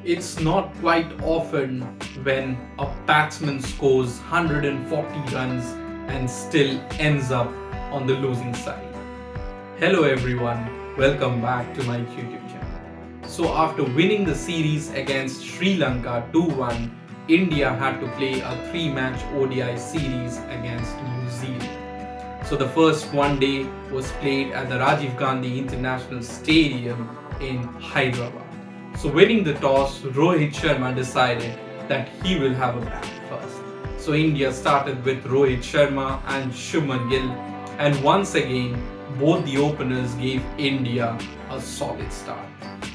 It's not quite often when a batsman scores 140 runs and still ends up on the losing side. Hello everyone, welcome back to my YouTube channel. So after winning the series against Sri Lanka 2-1, India had to play a 3-match ODI series against New Zealand. So the first one day was played at the Rajiv Gandhi International Stadium in Hyderabad. So winning the toss, Rohit Sharma decided that he will have a bat first. So India started with Rohit Sharma and Shubman Gill, and once again both the openers gave India a solid start.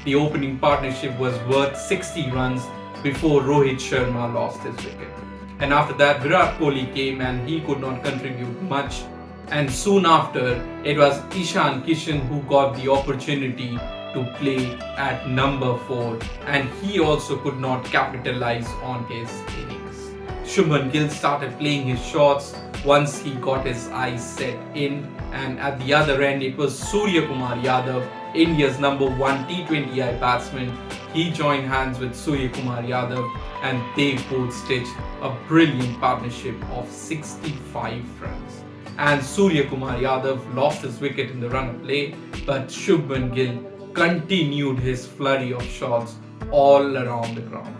The opening partnership was worth 60 runs before Rohit Sharma lost his wicket. And after that Virat Kohli came and he could not contribute much. And soon after, it was Ishan Kishan who got the opportunity to play at number 4, and he also could not capitalize on his innings. Shubman Gill started playing his shots once he got his eyes set in, and at the other end it was Surya Kumar Yadav, India's number 1 T20I batsman. He joined hands with Surya Kumar Yadav and they both stitched a brilliant partnership of 65 runs. And Surya Kumar Yadav lost his wicket in the run of play, but Shubman Gill continued his flurry of shots all around the ground.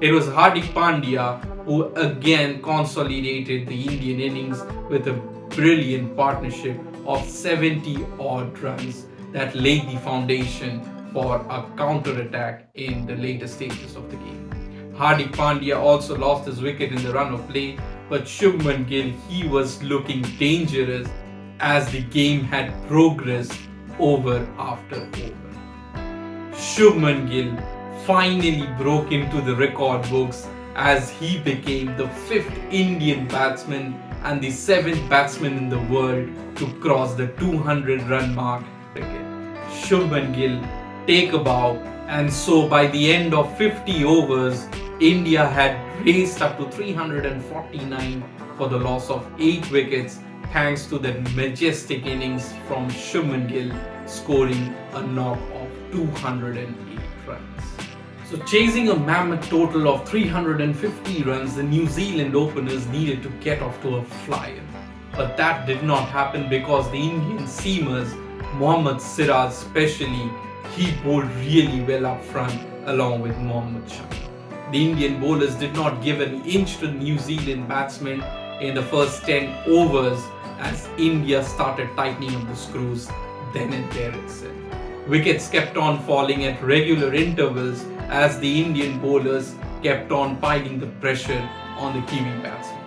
It was Hardik Pandya who again consolidated the Indian innings with a brilliant partnership of 70 odd runs that laid the foundation for a counter-attack in the later stages of the game. Hardik Pandya also lost his wicket in the run of play, but Shubman Gill, he was looking dangerous as the game had progressed over after over. Shubman Gill finally broke into the record books as he became the 5th Indian batsman and the 7th batsman in the world to cross the 200-run mark. Shubman Gill take a bow, and so by the end of 50 overs, India had raced up to 349 for the loss of 8 wickets thanks to the majestic innings from Shubman Gill scoring a knock of 208 runs. So chasing a mammoth total of 350 runs, the New Zealand openers needed to get off to a flyer. But that did not happen because the Indian seamers, Mohammad Siraj especially, he bowled really well up front along with Mohammad Shami. The Indian bowlers did not give an inch to the New Zealand batsmen in the first 10 overs as India started tightening up the screws then and there itself. Wickets kept on falling at regular intervals as the Indian bowlers kept on piling the pressure on the Kiwi batsmen.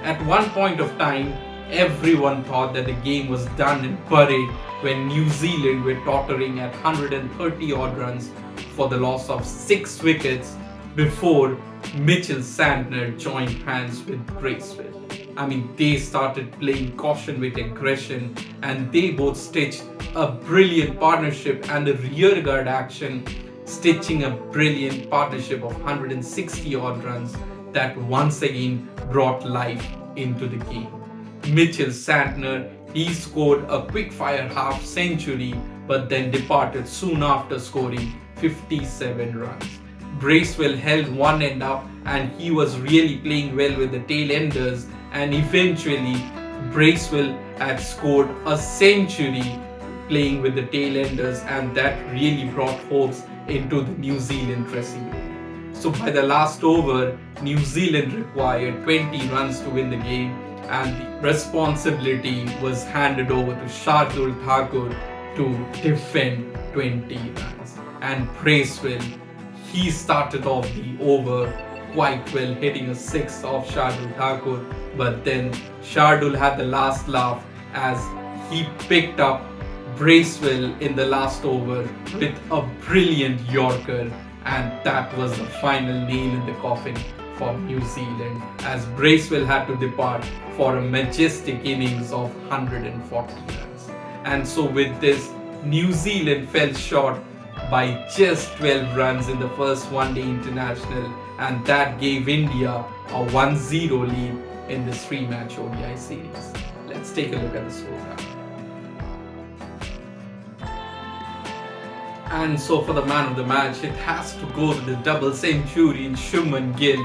At one point of time, everyone thought that the game was done and buried when New Zealand were tottering at 130 odd runs for the loss of 6 wickets before Mitchell Santner joined hands with Bracewell. They started playing caution with aggression and they both stitched a brilliant partnership and a rearguard action, stitching a brilliant partnership of 160 odd runs that once again brought life into the game. Mitchell Santner, he scored a quick-fire half century but then departed soon after scoring 57 runs. Bracewell held one end up and he was really playing well with the tail enders, and eventually Bracewell had scored a century playing with the tail enders, and that really brought hopes into the New Zealand dressing room. So by the last over, New Zealand required 20 runs to win the game, and the responsibility was handed over to Shardul Thakur to defend 20 runs. And Bracewell, he started off the over quite well, hitting a 6 off Shardul Thakur, but then Shardul had the last laugh as he picked up Bracewell in the last over with a brilliant Yorker, and that was the final nail in the coffin for New Zealand as Bracewell had to depart for a majestic innings of 140 runs. And so with this, New Zealand fell short by just 12 runs in the first one-day international, and that gave India a 1-0 lead in this 3-match ODI series. Let's take a look at the scorecard. And so for the man of the match, it has to go to the double century in Shubman Gill.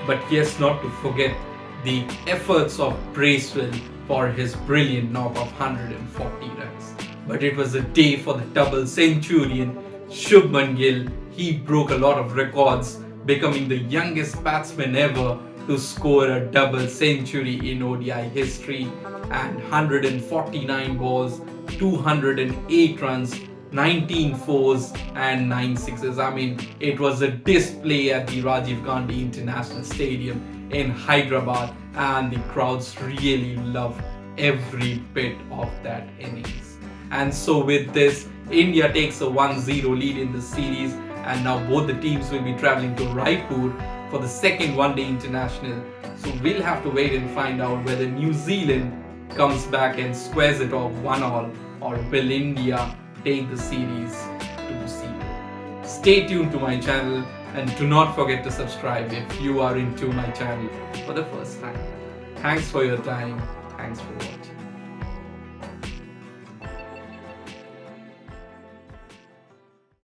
But yes, not to forget the efforts of Bracewell for his brilliant knock of 140 runs. But it was a day for the double centurion Shubman Gill. He broke a lot of records, becoming the youngest batsman ever to score a double century in ODI history, and 149 balls, 208 runs, 19 fours and 9 sixes. I mean, it was a display at the Rajiv Gandhi International Stadium in Hyderabad, and the crowds really loved every bit of that innings. And so with this, India takes a 1-0 lead in the series, and now both the teams will be travelling to Raipur for the second one-day international. So we'll have to wait and find out whether New Zealand comes back and squares it off 1-1, or will India take the series 2-0. Stay tuned to my channel, and do not forget to subscribe if you are into my channel for the first time. Thanks for your time. Thanks for watching.